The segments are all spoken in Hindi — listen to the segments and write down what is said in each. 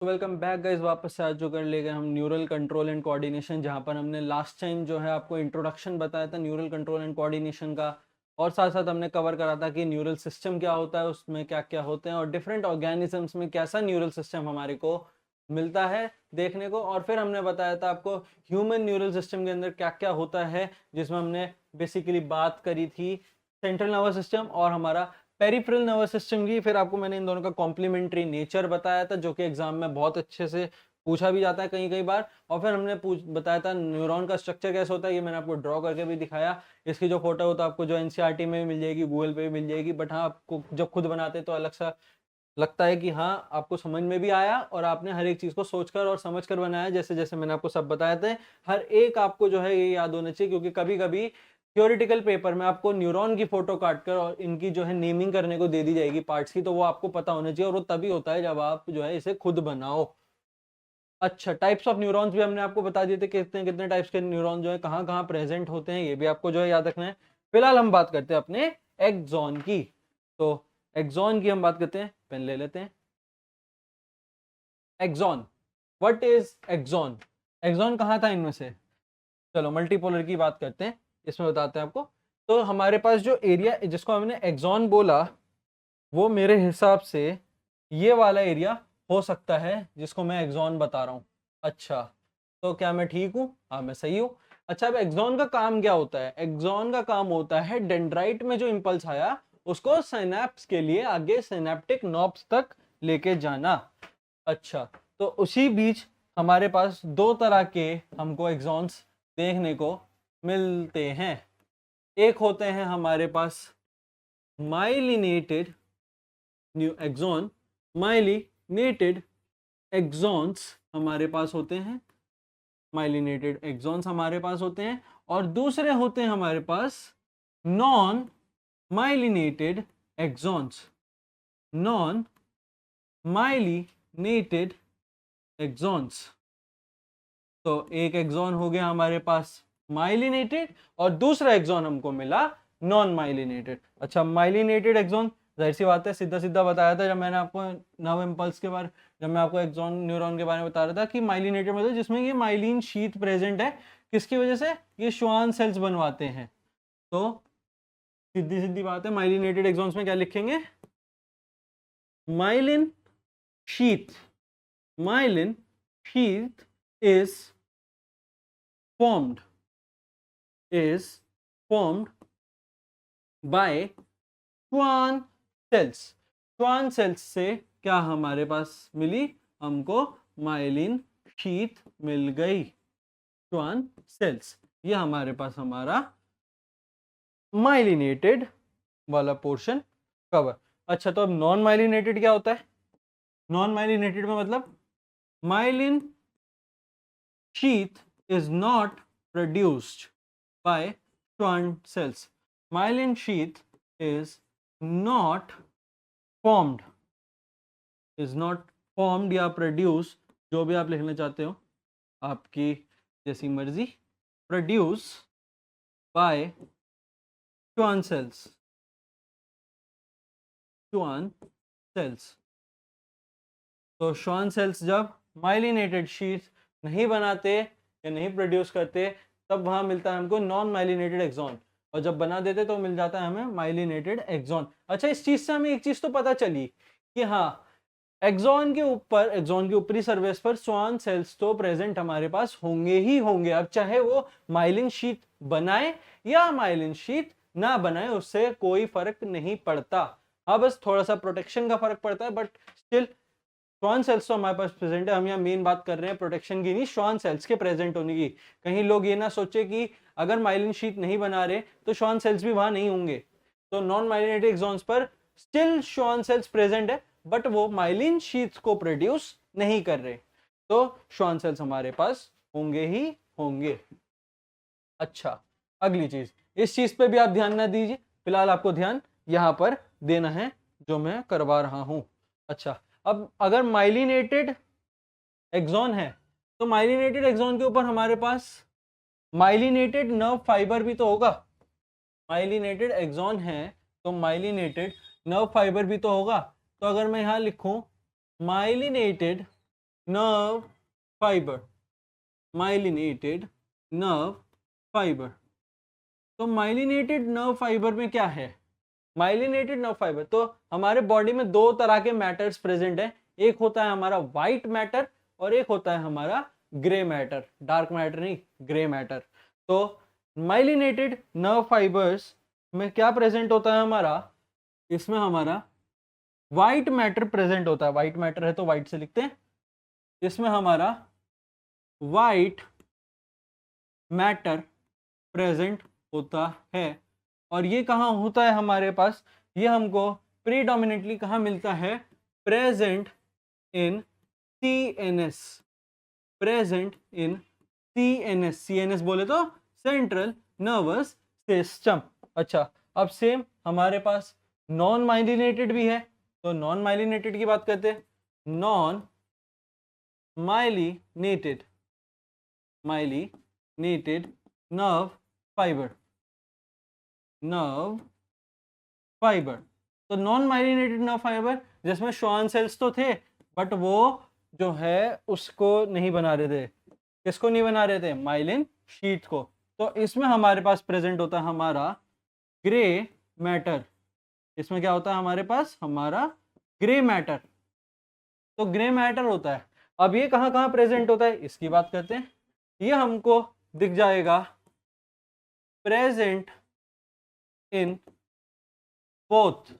तो वेलकम बैक गाइस, वापस से आज जो कर ले गए हम न्यूरल कंट्रोल एंड कोऑर्डिनेशन, जहाँ पर हमने लास्ट टाइम जो है आपको इंट्रोडक्शन बताया था न्यूरल कंट्रोल एंड कोऑर्डिनेशन का। और साथ साथ हमने कवर करा था कि न्यूरल सिस्टम क्या होता है, उसमें क्या क्या होते हैं और डिफरेंट ऑर्गेनिजम्स में कैसा न्यूरल सिस्टम हमारे को मिलता है देखने को। और फिर हमने बताया था आपको ह्यूमन न्यूरल सिस्टम के अंदर क्या क्या होता है, जिसमें हमने बेसिकली बात करी थी सेंट्रल नर्वस सिस्टम और हमारा पेरिफेरल नर्वस सिस्टम की। फिर आपको मैंने इन दोनों का कॉम्प्लीमेंट्री नेचर बताया था, जो कि एग्जाम में बहुत अच्छे से पूछा भी जाता है कई कई बार। और फिर हमने बताया था न्यूरॉन का स्ट्रक्चर कैसे होता है, ये मैंने आपको ड्रॉ करके भी दिखाया। इसकी जो फोटो होता है आपको जो एनसीईआरटी में भी मिल जाएगी, गूगल पे भी मिल जाएगी, बट हाँ आपको जब खुद बनाते तो अलग सा लगता है कि हाँ आपको समझ में भी आया और आपने हर एक चीज को सोचकर और समझकर बनाया, जैसे जैसे मैंने आपको सब बताए थे। हर एक आपको जो है ये याद होना चाहिए, क्योंकि कभी कभी थ्योरेटिकल पेपर में आपको न्यूरॉन की फोटो काटकर और इनकी जो है नेमिंग करने को दे दी जाएगी पार्ट्स की, तो वो आपको पता होना चाहिए। और वो तभी होता है जब आप जो है इसे खुद बनाओ। अच्छा, टाइप्स ऑफ न्यूरॉन्स भी हमने आपको बता दिए थे, कितने कितने टाइप्स के न्यूरॉन जो है कहाँ कहाँ प्रेजेंट होते हैं, ये भी आपको जो है याद रखना है। फिलहाल हम बात करते हैं अपने एक्सॉन की। तो एक्सॉन की हम बात करते हैं, पेन ले लेते हैं। Axon, what is axon? Axon कहाँ था इनमें से? चलो मल्टीपोलर की बात करते हैं, इसमें बताते हैं आपको। तो हमारे पास जो एरिया जिसको हमने एक्सॉन बोला, वो मेरे हिसाब से ये वाला एरिया हो सकता है जिसको मैं एक्सॉन बता रहा हूँ। अच्छा, तो क्या मैं ठीक हूँ? हाँ मैं सही हूँ। अच्छा, अब एक्सॉन का काम क्या होता है? एक्सॉन का काम होता है डेंड्राइट में जो इंपल्स आया उसको सिनैप्स के लिए आगे सिनेप्टिक नॉब्स तक लेके जाना। अच्छा, तो उसी बीच हमारे पास दो तरह के हमको एक्सॉन्स देखने को मिलते हैं। एक होते हैं हमारे पास myelinated new axon, myelinated axons हमारे पास होते हैं, माइलिनेटेड एक्सॉन्स हमारे पास होते हैं। और दूसरे होते हैं हमारे पास non myelinated axons, non myelinated axons. तो एक एक्सॉन हो गया हमारे पास माइलिनेटेड और दूसरा एक्सॉन हमको मिला नॉन माइलिनेटेड। अच्छा, माइलिनेटेड एक्सॉन जाहिर सी बात है, सीधा सीधा बताया था जब मैंने आपको नर्व इम्पल्स के बारे, जब मैं आपको एक्सॉन न्यूरॉन के बारे में बता रहा था कि माइलिनेटेड मतलब जिसमें ये माइलिन शीथ प्रेजेंट है, किसकी वजह से? ये श्वान सेल्स बनवाते हैं। तो सीधी सीधी बात है, माइलिनेटेड एक्सॉन्स में क्या लिखेंगे? Myelin sheath, myelin sheath is formed is formed by Schwann cells। Schwann cells से क्या हमारे पास मिली? हमको माइलिन शीथ मिल गई। Schwann cells, ये हमारे पास हमारा माइलिनेटेड वाला पोर्शन कवर। अच्छा, तो अब नॉन माइलिनेटेड क्या होता है? नॉन माइलिनेटेड में मतलब myelin sheath is not produced by Schwann cells। Myelin sheath is not formed, is not formed या produce, जो भी आप लिखना चाहते हो आपकी जैसी मर्जी, produce by Schwann cells, Schwann cells। तो Schwann cells जब माइलिनेटेड शीथ नहीं बनाते या नहीं प्रोड्यूस करते, तब वहां मिलता है हमको नॉन माइलिनेटेड एक्सॉन, और जब बना देते तो मिल जाता है हमें माइलिनेटेड एक्सॉन। अच्छा, इस चीज से हमें एक चीज तो पता चली कि हाँ एक्सॉन के ऊपर, एक्सॉन की ऊपरी सरफेस पर स्वान सेल्स तो प्रेजेंट हमारे पास होंगे ही होंगे। अब चाहे वो माइलिन शीथ बनाए या माइलिन शीथ ना बनाए, उससे कोई फर्क नहीं पड़ता। हाँ बस थोड़ा सा प्रोटेक्शन का फर्क पड़ता है, बट स्टिल श्वान सेल्स तो हमारे पास प्रेजेंट है। हम यहाँ मेन बात कर रहे हैं प्रोटेक्शन की, नहीं श्वान सेल्स के प्रेजेंट होने की। कहीं लोग ये ना सोचे कि अगर माइलिन शीथ नहीं बना रहे तो श्वान सेल्स भी वहां नहीं होंगे। तो नॉन माइलिनेटेड एक्सॉन्स पर स्टिल श्वान सेल्स प्रेजेंट है, बट वो माइलिन शीथ को प्रोड्यूस नहीं कर रहे, तो श्वान सेल्स हमारे पास होंगे ही होंगे। अच्छा, अगली चीज, इस चीज पे भी आप ध्यान ना दीजिए, फिलहाल आपको ध्यान यहां पर देना है जो मैं करवा रहा हूं। अच्छा, अब अगर माइलिनेटेड एक्सॉन है तो माइलिनेटेड एक्सॉन के ऊपर हमारे पास माइलिनेटेड नर्व फाइबर भी तो होगा। माइलिनेटेड एक्सॉन है तो माइलिनेटेड नर्व फाइबर भी तो होगा। तो अगर मैं यहां लिखूं myelinated nerve fiber, myelinated nerve fiber। तो माइलिनेटेड नर्व फाइबर में क्या है? माइलिनेटेड नर्व फाइबर, तो हमारे बॉडी में दो तरह के मैटर्स प्रेजेंट है। एक होता है हमारा व्हाइट मैटर और एक होता है हमारा ग्रे मैटर, डार्क मैटर नहीं, ग्रे मैटर। तो माइलिनेटेड नर्व फाइबर्स में क्या प्रेजेंट होता है हमारा? इसमें हमारा व्हाइट मैटर प्रेजेंट होता है। व्हाइट मैटर है तो व्हाइट से लिखते हैं। इसमें हमारा व्हाइट मैटर प्रेजेंट होता है। और ये कहाँ होता है हमारे पास? ये हमको प्रीडोमिनेटली कहाँ मिलता है? Present in CNS, present in CNS। CNS बोले तो सेंट्रल नर्वस सिस्टम। अच्छा, अब सेम हमारे पास नॉन माइलिनेटेड भी है। तो नॉन माइलिनेटेड की बात करते हैं। Non myelinated, myelinated nerve fibre, nerve fibre. तो नॉन माइलिनेटेड नर्व फाइबर जिसमें श्वान सेल्स तो थे, बट वो जो है उसको नहीं बना रहे थे। किसको नहीं बना रहे थे? माइलिन शीट को। तो इसमें हमारे पास प्रेजेंट होता है हमारा ग्रे मैटर। इसमें क्या होता है हमारे पास? हमारा ग्रे मैटर। तो ग्रे मैटर होता है। अब ये कहाँ कहाँ प्रेजेंट होता है इसकी बात करते हैं। ये हमको दिख जाएगा प्रेजेंट इन बोथ।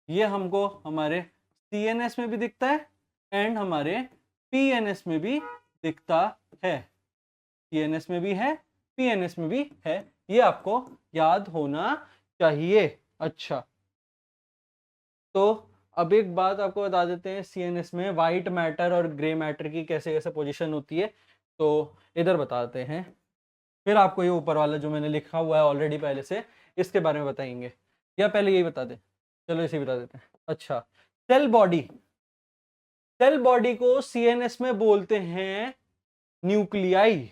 ये हमको हमारे CNS में भी दिखता है एंड हमारे PNS में भी दिखता है। CNS में भी है, PNS में भी है। ये आपको याद होना चाहिए। अच्छा, तो अब एक बात आपको बता देते हैं, CNS में व्हाइट मैटर और ग्रे मैटर की कैसे कैसे पोजीशन होती है। तो इधर बताते हैं, फिर आपको ये ऊपर वाला जो मैंने लिखा हुआ है ऑलरेडी पहले से, इसके बारे में बताएंगे, या पहले यही बता दें? चलो इसे बता देते हैं। अच्छा, सेल बॉडी, सेल बॉडी को CNS में बोलते हैं न्यूक्लियाई।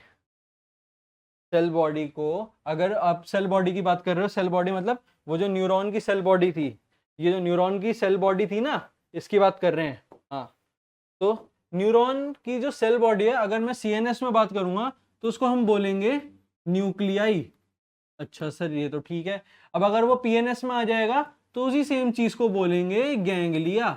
सेल बॉडी को, अगर आप सेल बॉडी की बात कर रहे हो, सेल बॉडी मतलब वो जो न्यूरॉन की सेल बॉडी थी, ये जो न्यूरॉन की सेल बॉडी थी ना, इसकी बात कर रहे हैं। हाँ, तो न्यूरॉन की जो सेल बॉडी है, अगर मैं CNS में बात करूंगा तो उसको हम बोलेंगे न्यूक्लियाई। अच्छा सर, ये तो ठीक है। अब अगर वो PNS में आ जाएगा तो उसी सेम चीज को बोलेंगे गैंग्लिया।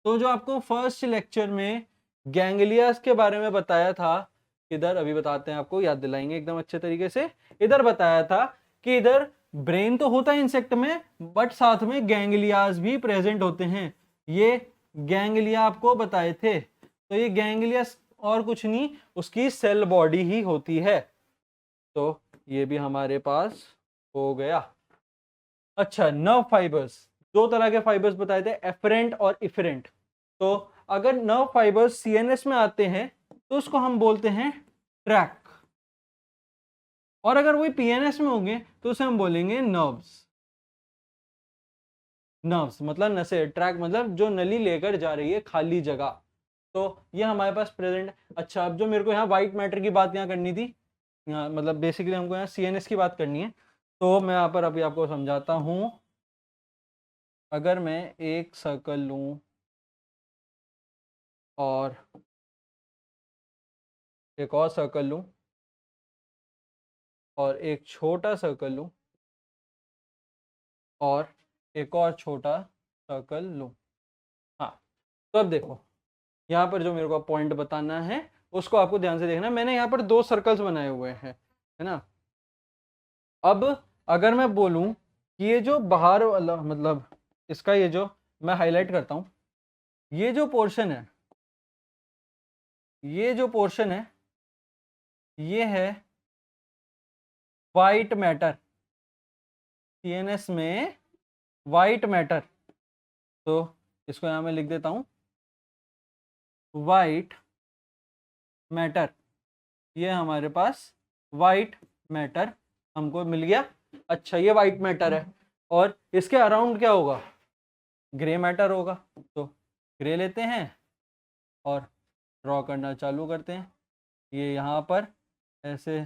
तो जो आपको फर्स्ट लेक्चर में गैंग्लियास के बारे में बताया था, इधर अभी बताते हैं, आपको याद दिलाएंगे एकदम अच्छे तरीके से। इधर बताया था कि इधर ब्रेन तो होता है इंसेक्ट में, बट साथ में गैंग्लियास भी प्रेजेंट होते हैं। ये गैंग्लिया आपको बताए थे। तो ये गैंग्लिया और कुछ नहीं, उसकी सेल बॉडी ही होती है। तो ये भी हमारे पास हो गया। अच्छा, नर्व फाइबर्स, दो तरह के फाइबर्स बताए थे, एफरेंट और इफरेंट। तो अगर नर्व फाइबर्स CNS में आते हैं तो उसको हम बोलते हैं ट्रैक, और अगर वही PNS में होंगे तो उसे हम बोलेंगे नर्व्स। नर्व्स मतलब नसें, ट्रैक मतलब जो नली लेकर जा रही है खाली जगह। तो ये हमारे पास प्रेजेंट। अच्छा, अब जो मेरे को यहाँ व्हाइट मैटर की बात यहाँ करनी थी, यहाँ मतलब बेसिकली हमको यहाँ CNS की बात करनी है, तो मैं यहाँ पर अभी आपको समझाता हूँ। अगर मैं एक सर्कल लूँ और एक और सर्कल लूँ और एक छोटा सर्कल लूँ और एक और छोटा सर्कल लूँ। हाँ, तो अब देखो, यहाँ पर जो मेरे को पॉइंट बताना है उसको आपको ध्यान से देखना है। मैंने यहाँ पर दो सर्कल्स बनाए हुए हैं, है ना। अब अगर मैं बोलूँ कि ये जो बाहर वाला, मतलब इसका ये जो मैं हाईलाइट करता हूँ, ये जो पोर्शन है, ये जो पोर्शन है, ये है वाइट मैटर। CNS में वाइट मैटर, तो इसको यहाँ मैं लिख देता हूँ वाइट मैटर। ये हमारे पास वाइट मैटर हमको मिल गया। अच्छा, ये वाइट मैटर है और इसके अराउंड क्या होगा? ग्रे मैटर होगा। तो ग्रे लेते हैं और ड्रॉ करना चालू करते हैं। ये यहाँ पर ऐसे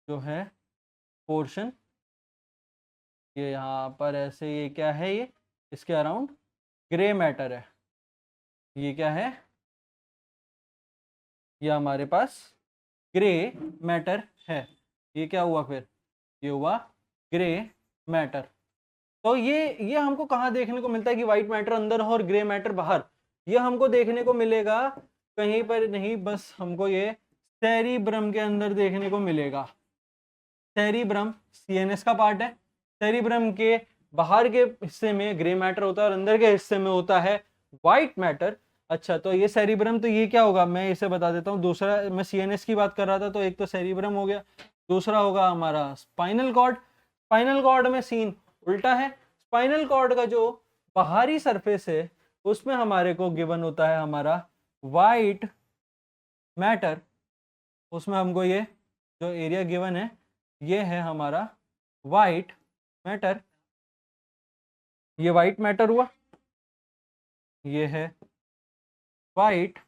जो है पोर्शन, ये यहाँ पर ऐसे, ये क्या है? ये इसके अराउंड ग्रे मैटर है। ये क्या है? ये हमारे पास ग्रे मैटर है। ये क्या हुआ फिर, ये हुआ ग्रे मैटर। तो ये हमको कहाँ देखने को मिलता है कि व्हाइट मैटर अंदर हो और ग्रे मैटर बाहर? ये हमको देखने को मिलेगा कहीं पर नहीं, बस हमको ये सेरिब्रम के अंदर देखने को मिलेगा। सेरिब्रम सीएनएस का पार्ट है। सेरिब्रम के बाहर के हिस्से में ग्रे मैटर होता है और अंदर के हिस्से में होता है व्हाइट मैटर। अच्छा, तो ये सेरिब्रम, तो ये क्या होगा मैं इसे बता देता हूँ। दूसरा, मैं सीएनएस की बात कर रहा था, तो एक तो सेरिब्रम हो गया, दूसरा होगा हमारा स्पाइनल कॉर्ड। स्पाइनल कॉर्ड में सीन उल्टा है। स्पाइनल कॉर्ड का जो बाहरी सरफेस है उसमें हमारे को गिवन होता है हमारा व्हाइट मैटर। उसमें हमको ये जो एरिया गिवन है ये है हमारा व्हाइट मैटर। ये व्हाइट मैटर हुआ, ये है व्हाइट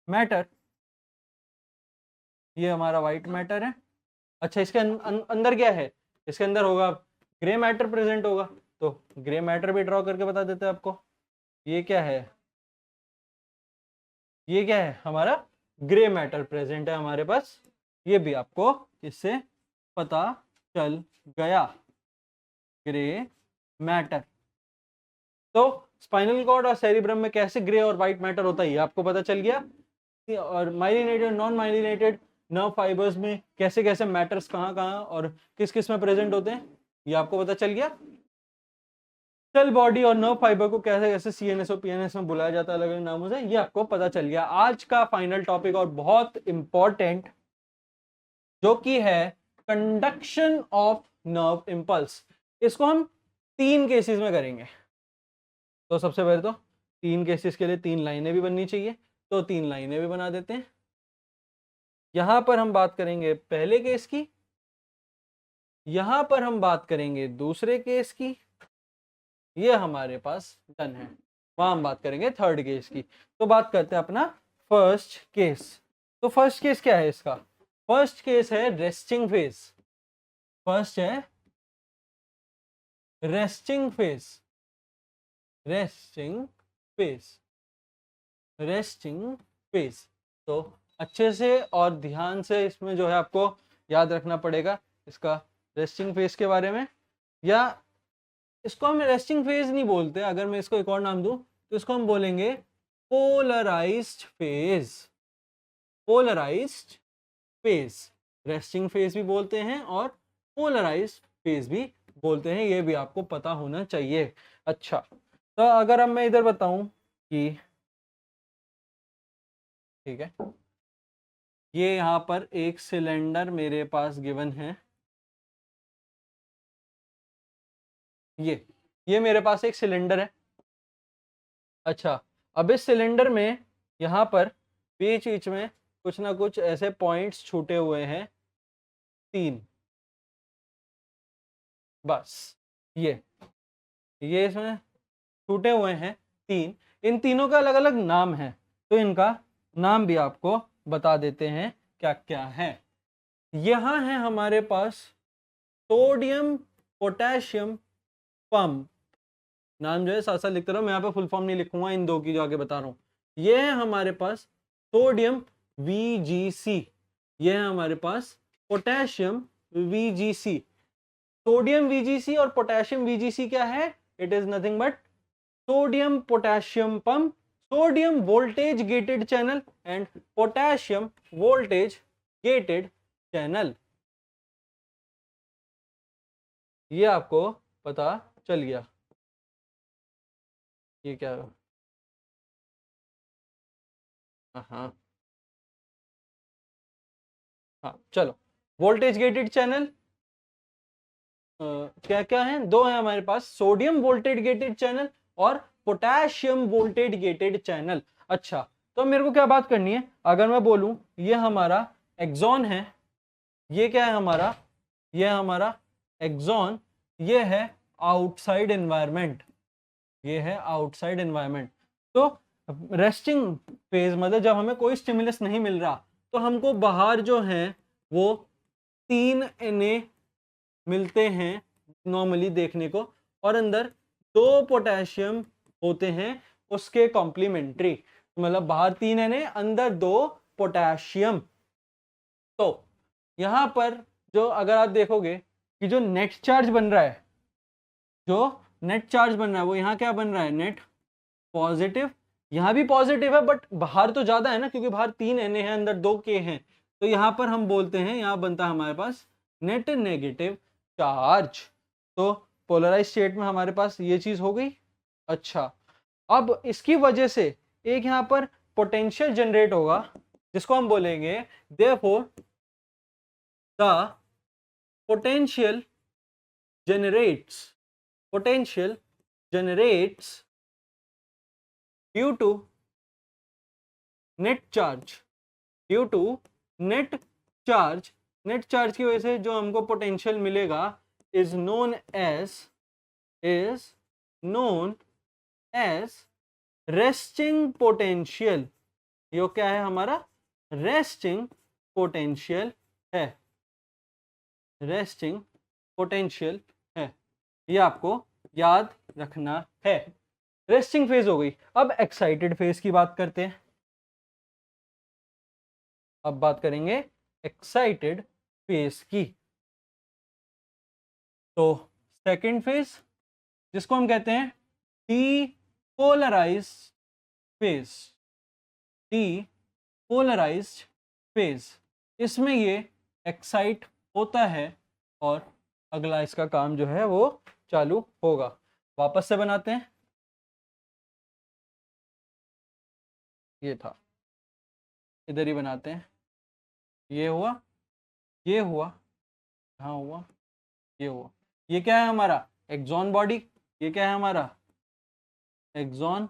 मैटर, ये हमारा व्हाइट मैटर है। अच्छा, इसके अंदर क्या है? इसके अंदर होगा ग्रे मैटर प्रेजेंट होगा, तो ग्रे मैटर भी ड्रॉ करके बता देते हैं आपको। ये क्या है? ये क्या है? हमारा ग्रे मैटर प्रेजेंट है हमारे पास। ये भी आपको इससे पता चल गया, ग्रे मैटर। तो स्पाइनल कॉर्ड और सेरिब्रम में कैसे ग्रे और व्हाइट मैटर होता है ये आपको पता चल गया। और myelinated non myelinated nerve fibres में कैसे कैसे मैटर्स कहाँ कहाँ और किस किस में प्रेजेंट होते हैं ये आपको पता चल गया। सेल बॉडी और नर्व फाइबर को कैसे कैसे सीएनएस और पीएनएस में बुलाया जाता है अलग अलग नामों से, ये आपको पता चल गया। आज का फाइनल टॉपिक और बहुत इंपॉर्टेंट, जो कि है कंडक्शन ऑफ नर्व इंपल्स। इसको हम 3 केसेस में करेंगे। तो सबसे पहले तो 3 केसेस के लिए 3 लाइनें भी बननी चाहिए, तो 3 लाइनें भी बना देते हैं। यहां पर हम बात करेंगे पहले केस की, यहां पर हम बात करेंगे दूसरे केस की, ये हमारे पास डन है। वहां हम बात करेंगे थर्ड केस की। तो बात करते हैं अपना फर्स्ट केस। तो फर्स्ट केस क्या है इसका? फर्स्ट केस है रेस्टिंग फेज। फर्स्ट है resting phase, resting phase, resting phase. तो अच्छे से और ध्यान से इसमें जो है आपको याद रखना पड़ेगा इसका रेस्टिंग फेज के बारे में। या इसको हम रेस्टिंग फेज नहीं बोलते, अगर मैं इसको एक और नाम दूं तो इसको हम बोलेंगे polarized phase. Polarized phase, resting phase भी बोलते हैं और पोलराइज्ड फेज भी बोलते हैं, ये भी आपको पता होना चाहिए। अच्छा, तो अगर अब मैं इधर बताऊं कि ठीक है, ये यहां पर एक सिलेंडर मेरे पास गिवन है, ये मेरे पास एक सिलेंडर है। अच्छा, अब इस सिलेंडर में यहां पर बीच बीच में कुछ ना कुछ ऐसे पॉइंट्स छूटे हुए हैं 3, बस ये इसमें छूटे हुए हैं 3। इन तीनों का अलग अलग नाम है, तो इनका नाम भी आपको बता देते हैं क्या क्या है। यहां है हमारे पास सोडियम पोटेशियम पंप। नाम जो है साथ साथ लिखते रहो, मैं यहाँ पे फुल फॉर्म नहीं लिखूंगा, इन 2 की जो आगे बता रहा हूँ। ये है हमारे पास सोडियम VGC, ये है हमारे पास पोटेशियम VGC। सोडियम VGC और पोटेशियम VGC क्या है? It is nothing but sodium potassium pump, sodium voltage gated channel and potassium voltage gated channel. ये आपको पता चल गया। ये क्या है? हाँ हाँ, चलो। वोल्टेज गेटेड चैनल क्या क्या है? 2 है हमारे पास, सोडियम वोल्टेज गेटेड चैनल और पोटेशियम वोल्टेज गेटेड चैनल। अच्छा, तो मेरे को क्या बात करनी है? अगर मैं बोलूं ये हमारा एक्सॉन है, ये क्या है हमारा? ये हमारा एक्सॉन, ये है आउटसाइड एनवायरनमेंट, ये है आउटसाइड एनवायरनमेंट। तो रेस्टिंग फेज मतलब जब हमें कोई स्टिमुलस नहीं मिल रहा, तो हमको बाहर जो है वो 3 Na मिलते हैं नॉर्मली देखने को, और अंदर 2 पोटेशियम होते हैं उसके कॉम्प्लीमेंट्री। मतलब बाहर 3 Na, अंदर 2 पोटेशियम। तो यहां पर जो अगर आप देखोगे कि जो नेट चार्ज बन रहा है, जो नेट चार्ज बन रहा है वो यहाँ क्या बन रहा है, नेट पॉजिटिव। यहाँ भी पॉजिटिव है बट बाहर तो ज्यादा है ना, क्योंकि बाहर 3 Na है, अंदर 2 K हैं। तो यहाँ पर हम बोलते हैं, यहाँ बनता है हमारे पास नेट नेगेटिव चार्ज। तो पोलराइज स्टेट में हमारे पास ये चीज हो गई। अच्छा, अब इसकी वजह से एक यहाँ पर पोटेंशियल जनरेट होगा, जिसको हम बोलेंगे therefore the potential generates due to net charge net charge की वजह से जो हमको पोटेंशियल मिलेगा is known as resting potential. ये क्या है हमारा, रेस्टिंग पोटेंशियल है, रेस्टिंग पोटेंशियल है। ये आपको याद रखना है। रेस्टिंग फेज हो गई। अब एक्साइटेड फेज की बात करते हैं। अब बात करेंगे एक्साइटेड फेज की। तो सेकंड फेज, जिसको हम कहते हैं डीपोलराइज्ड फेज, डीपोलराइज्ड फेज, इसमें ये एक्साइट होता है और अगला इसका काम जो है वो चालू होगा। वापस से बनाते हैं, ये था, इधर ही बनाते हैं। ये हुआ, ये हुआ, हाँ हुआ, ये हुआ। ये क्या है हमारा, एक्सॉन बॉडी। ये क्या है हमारा, एक्सॉन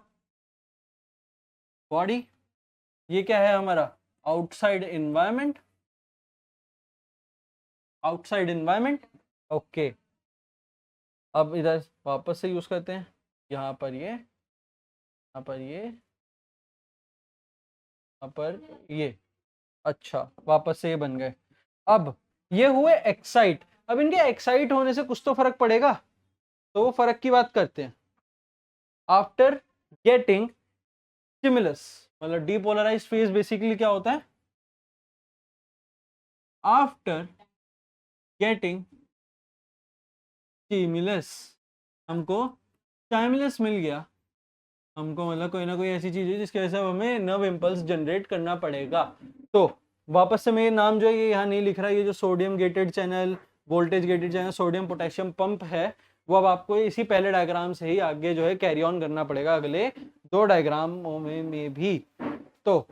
बॉडी। ये क्या है हमारा, outside environment, outside environment. Okay, अब इधर वापस से यूज करते हैं। यहाँ पर ये, यहाँ पर ये, यहाँ पर ये। अच्छा, वापस से ये बन गए। अब ये हुए एक्साइट। अब इनके एक्साइट होने से कुछ तो फर्क पड़ेगा, तो वो फर्क की बात करते हैं। आफ्टर गेटिंग स्टिमुलस, मतलब डीपोलराइज्ड फेज बेसिकली क्या होता है, आफ्टर गेटिंग स्टिमुलस, हमको स्टिमुलस मिल गया, हमको मतलब कोई ना कोई ऐसी चीज है जिसकी वजह से हमें नर्व इम्पल्स जनरेट करना पड़ेगा। तो वापस से मैं ये नाम जो है ये यहाँ नहीं लिख रहा, ये जो sodium gated channel, voltage gated channel, sodium potassium pump है, वो अब आपको इसी पहले डायग्राम से ही आगे जो है कैरी ऑन करना पड़ेगा अगले 2 डायग्रामों में भी। तो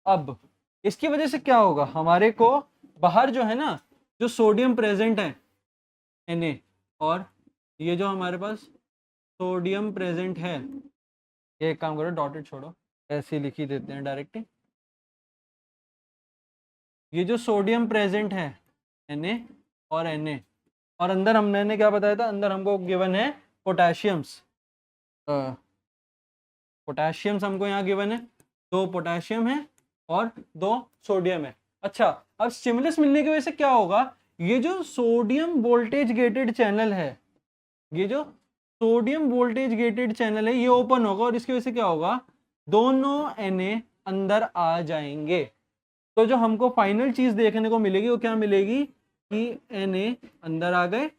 अब इसकी वजह से क्या होगा, हमारे को बाहर जो है ना, जो सोडियम प्रेजेंट है Na, और ये जो हमारे पास सोडियम प्रेजेंट है, ये एक काम करो डॉटेड छोड़ो, ऐसे लिख ही देते हैं डायरेक्ट। ये जो सोडियम प्रेजेंट है Na और Na, और अंदर हमने क्या बताया था, अंदर हमको गिवन है पोटेशियम्स, पोटेशियम्स हमको यहाँ गिवन है, 2 पोटेशियम है और 2 सोडियम है। अच्छा, अब स्टिमुलस मिलने की वजह से क्या होगा, ये जो सोडियम वोल्टेज गेटेड चैनल है, ये जो सोडियम वोल्टेज गेटेड चैनल है ये ओपन होगा, और इसकी वजह से क्या होगा, दोनों Na अंदर आ जाएंगे। तो जो हमको फाइनल चीज देखने को मिलेगी वो क्या मिलेगी कि Na अंदर आ गए,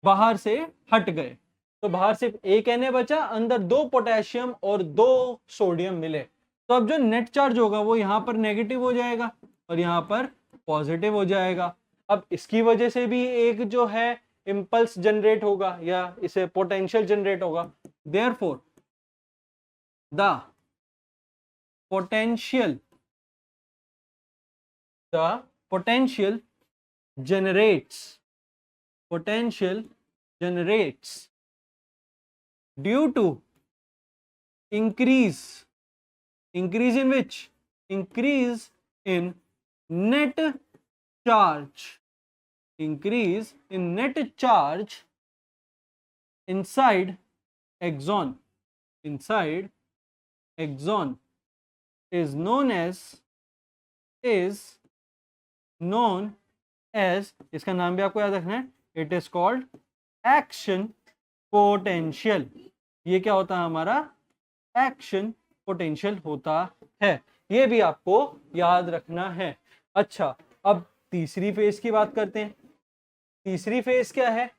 बाहर से हट गए। तो बाहर सिर्फ एक Na बचा, अंदर 2 पोटेशियम और 2 सोडियम मिले। तो अब जो नेट चार्ज होगा वो यहाँ पर नेगेटिव हो जाएगा और यहाँ पर पॉजिटिव हो जाएगा। अब इसकी वजह से भी एक जो है इम्पल्स जनरेट होगा या इसे पोटेंशियल जनरेट होगा। Therefore the potential generates due to increase in which, increase in net charge, increase in net charge inside axon, is known as इसका नाम भी आपको याद रखना है, it is called action potential. ये क्या होता है हमारा, एक्शन पोटेंशियल होता है। ये भी आपको याद रखना है। अच्छा, अब तीसरी फेज की बात करते हैं। तीसरी फेज क्या है?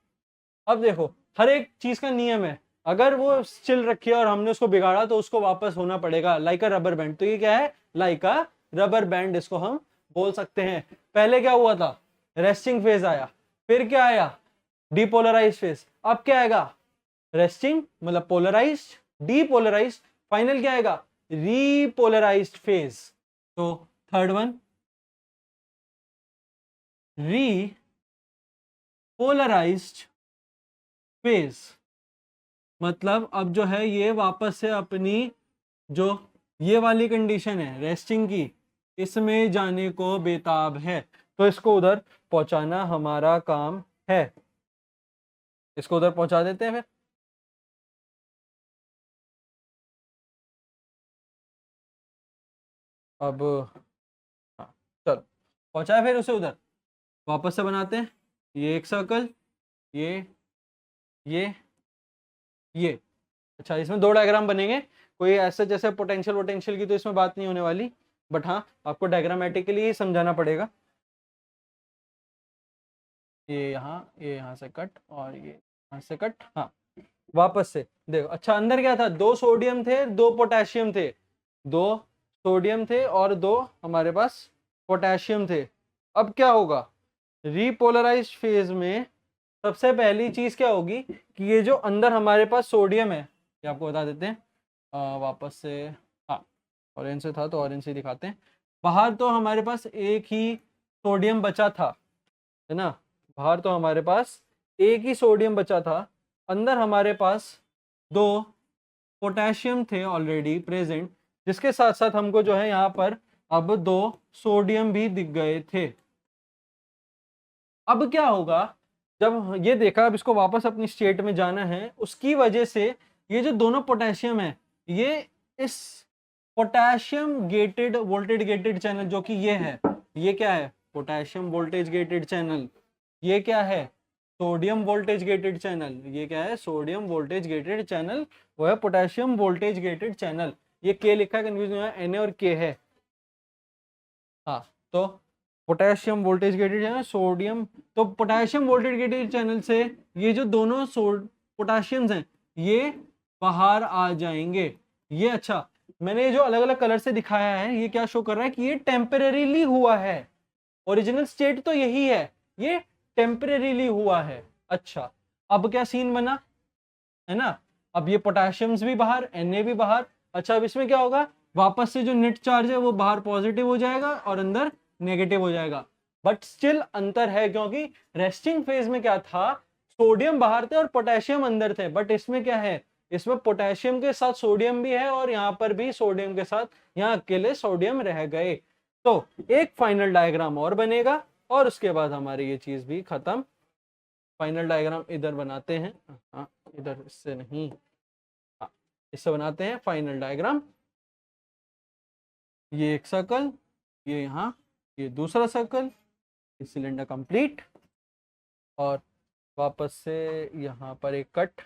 अब देखो, हर एक चीज का नियम है, अगर वो चिल रखी है और हमने उसको बिगाड़ा तो उसको वापस होना पड़ेगा, लाइक अ रबर बैंड। तो ये क्या है? लाइक अ रबर बैंड इसको हम बोल सकते हैं। पहले क्या हुआ था? रेस्टिंग फेज आया, फिर क्या आया? Depolarize phase. अब क्या आएगा? रेस्टिंग मतलब पोलराइज्ड, डीपोलराइज्ड, फाइनल क्या आएगा? Repolarised phase. तो थर्ड वन, रीपोलराइज्ड फेज, मतलब अब जो है ये वापस से अपनी जो ये वाली कंडीशन है रेस्टिंग की, इसमें जाने को बेताब है। तो इसको उधर पहुंचाना हमारा काम है, इसको उधर पहुंचा देते हैं फिर। अब हाँ, चलो पहुंचाए फिर उसे उधर। वापस से बनाते हैं, ये एक सर्कल, ये ये ये। अच्छा, इसमें दो डायग्राम बनेंगे। कोई ऐसे जैसे पोटेंशियल पोटेंशियल की तो इसमें बात नहीं होने वाली, बट हाँ आपको डायग्रामेटिकली ही समझाना पड़ेगा। ये यहाँ से कट और ये यहाँ से कट। हाँ, वापस से देखो। अच्छा, अंदर क्या था? दो सोडियम थे, दो पोटेशियम थे, दो सोडियम थे और दो हमारे पास पोटेशियम थे। अब क्या होगा? रीपोलराइज्ड फेज में सबसे पहली चीज क्या होगी कि ये जो अंदर हमारे पास सोडियम है, ये आपको बता देते हैं। वापस से, हाँ ऑरेंज से था तो ऑरेंज से दिखाते हैं। बाहर तो हमारे पास एक ही सोडियम बचा था, है ना? बाहर तो हमारे पास एक ही सोडियम बचा था, अंदर हमारे पास दो पोटेशियम थे ऑलरेडी प्रेजेंट, जिसके साथ साथ हमको जो है यहाँ पर अब दो सोडियम भी दिख गए थे। अब क्या होगा? जब ये देखा, अब इसको वापस अपनी स्टेट में जाना है, उसकी वजह से ये जो दोनों पोटेशियम है, ये इस potassium gated voltage gated channel जो कि ये है, ये क्या है? Potassium voltage gated channel. ये क्या है? Sodium voltage gated channel. ये क्या है? Sodium voltage gated channel. वो है पोटेशियम वोल्टेज गेटेड चैनल। ये के लिखा है, कंफ्यूज नहीं है, Na और K है। हाँ, तो potassium voltage gated channel, sodium. तो पोटेशियम वोल्टेज गेटेड चैनल से ये जो दोनों पोटेशियम्स हैं, ये बाहर आ जाएंगे। ये अच्छा, मैंने ये जो अलग अलग कलर से दिखाया है, ये क्या शो कर रहा है कि ये टेम्परेरीली हुआ है। ओरिजिनल स्टेट तो यही है, ये टेम्परेरीली हुआ है। अच्छा, अब क्या सीन बना, है ना? अब ये पोटेशियम्स भी बाहर, Na भी बाहर। अच्छा, अब इसमें क्या होगा? वापस से जो नेट चार्ज है वो बाहर पॉजिटिव हो जाएगा और अंदर नेगेटिव हो जाएगा। बट स्टिल अंतर है, क्योंकि रेस्टिंग फेज में क्या था? सोडियम बाहर थे और पोटेशियम अंदर थे। बट इसमें क्या है? इसमें पोटेशियम के साथ सोडियम भी है और यहाँ पर भी सोडियम के साथ, यहाँ अकेले सोडियम रह गए। तो एक फाइनल डायग्राम और बनेगा और उसके बाद हमारी ये चीज भी खत्म। फाइनल डायग्राम इधर बनाते हैं, हाँ इधर, इससे नहीं, हाँ इससे बनाते हैं फाइनल डायग्राम। ये एक सर्कल, ये यहाँ, ये दूसरा सर्कल, ये सिलेंडर कंप्लीट। और वापस से यहाँ पर एक कट,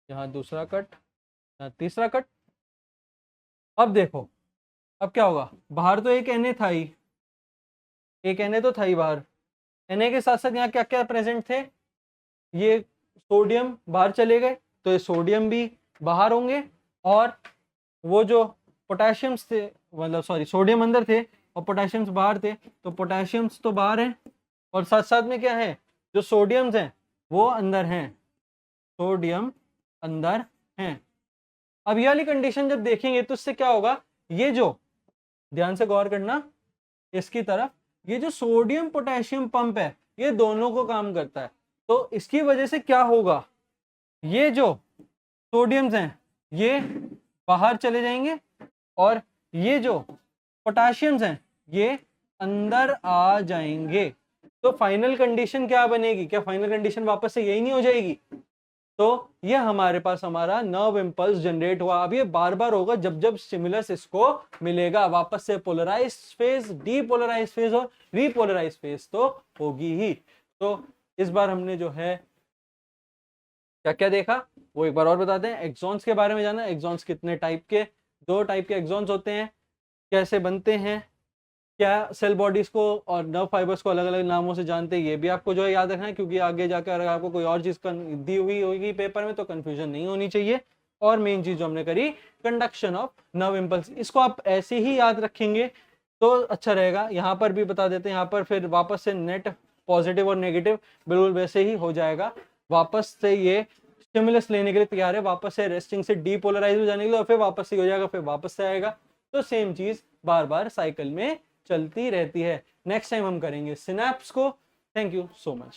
यहाँ दूसरा कट, यहाँ तीसरा कट। अब देखो, अब क्या होगा? बाहर तो एक Na था ही, एक Na तो था ही बाहर। Na के साथ साथ यहाँ क्या क्या प्रेजेंट थे? ये सोडियम बाहर चले गए, तो ये सोडियम भी बाहर होंगे। और वो जो पोटेशियम्स थे, मतलब सॉरी सोडियम अंदर थे और पोटेशियम्स बाहर थे, तो पोटेशियम्स तो बाहर हैं और साथ साथ में क्या है? जो सोडियम्स हैं वो अंदर हैं, सोडियम अंदर हैं। अब ये वाली कंडीशन जब देखेंगे तो इससे क्या होगा? ये जो, ध्यान से गौर करना इसकी तरफ, ये जो सोडियम पोटेशियम पंप है ये दोनों को काम करता है। तो इसकी वजह से क्या होगा? ये जो सोडियम्स हैं ये बाहर चले जाएंगे और ये जो पोटेशियम्स हैं ये अंदर आ जाएंगे। तो फाइनल कंडीशन क्या बनेगी? क्या फाइनल कंडीशन वापस से यही नहीं हो जाएगी? तो ये हमारे पास हमारा नर्व इंपल्स जनरेट हुआ। अब ये बार बार होगा जब जब स्टिमुलस इसको मिलेगा। वापस से पोलराइज फेज, डीपोलराइज फेज और रीपोलराइज फेज तो होगी ही। तो इस बार हमने जो है क्या क्या देखा वो एक बार और बताते हैं। एक्सॉन्स के बारे में जाना, एक्सॉन्स कितने टाइप के? दो टाइप के एक्सॉन्स होते हैं, कैसे बनते हैं, क्या सेल बॉडीज को और नर्व फाइबर्स को अलग अलग नामों से जानते हैं, ये भी आपको जो है याद रखना है, क्योंकि आगे जाकर अगर आपको कोई और चीज दी हुई होगी पेपर में तो कंफ्यूजन नहीं होनी चाहिए। और मेन चीज जो हमने करी, कंडक्शन ऑफ नर्व इम्पल्स, इसको आप ऐसे ही याद रखेंगे तो अच्छा रहेगा। यहाँ पर भी बता देते हैं, यहाँ पर फिर वापस से नेट पॉजिटिव और नेगेटिव बिल्कुल वैसे ही हो जाएगा। वापस से ये स्टिमुलस लेने के लिए तैयार है, वापस से रेस्टिंग से डीपोलराइज हो जाने के लिए, और फिर वापस से हो जाएगा, फिर वापस से आएगा। तो सेम चीज बार बार साइकिल में चलती रहती है। नेक्स्ट टाइम हम करेंगे सिनैप्स को। Thank you so much.